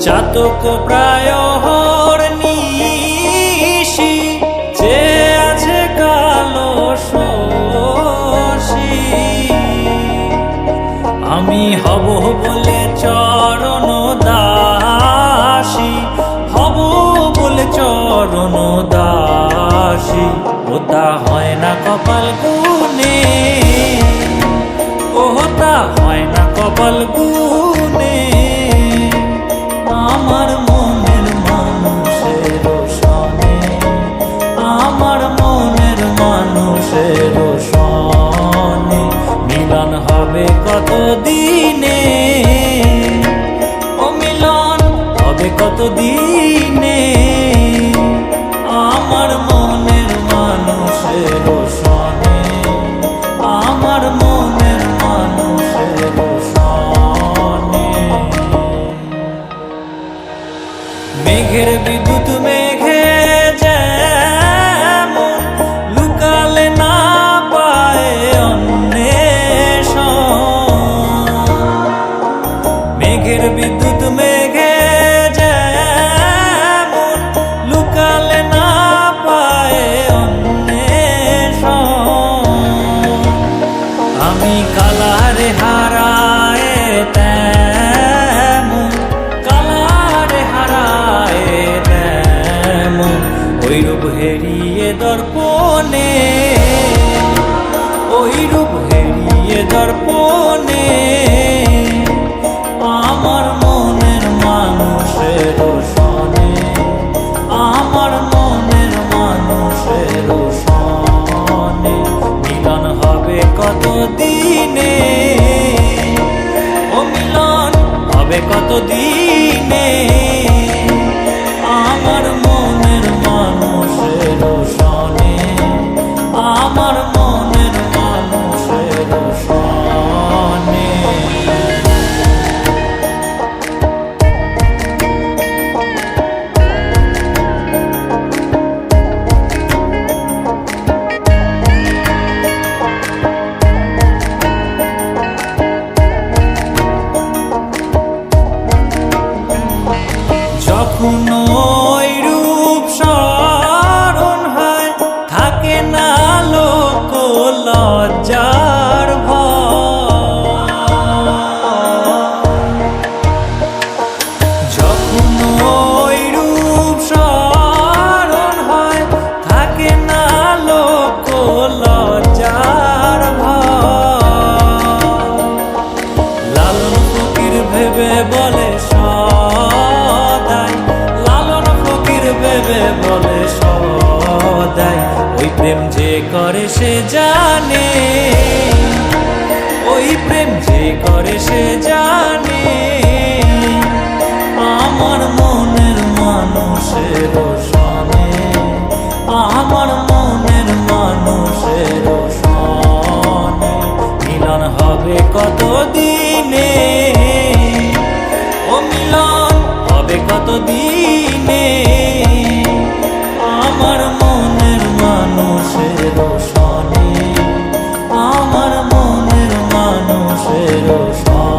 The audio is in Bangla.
চাতক প্রায় নিশি যে আছে কালো শশী, আমি হব বলে চরণ দাসী, হব বলে চরণ দাসী। ওটা হয় না কপাল গুনে, ওটা হয় না কপাল গুনে। আমার মনের মানুষের সনে, আমার মনের মানুষের সনে মিলন হবে কত দিনে, ও মিলন হবে কত দিনে। আমার মনের মানুষের সনে, আমার মনের মানুষের সনে। মেঘের বিদ্যুৎ মেঘে যেমন লুকালে না পায় অন্বেষণ, মেঘের বিদ্যুৎ মেঘে যেমন লুকালে না পায় অন্বেষণ। আমি কালারে হারায় তেমন, কালারে হারায় তেমন ওই রূপ হেরিয়ে দর্পণে, ওই রূপ হেরিয়ে দর্পণে। আমার মনের মানুষের সনে, আমার মনের মানুষের সনে মিলন হবে কত দিনে, ও মিলন হবে কত দিনে। আমার মনের মানুষের সনে, আমার মনের মানুষের সনে। যখন ওই রূপ স্মরণ হয় থাকে না লোক লজ্জার ভয়, যখন ওই রূপ স্মরণ হয় থাকে না লোক লজ্জার ভয়। লালন ফকির ভেবে বলে সদাই, লালন ফকির ভেবে বলে সদাই ওই প্রেম যে করে সে জানে, ওই প্রেম যে করে সে জানে। আমার মনের মানুষের সনে, আমার মনের মানুষের সনে মিলন হবে কত দিনে, ও মিলন হবে কত দিনে। আমার মনের মানুষের সনে, আমার মনের মানুষের সনে।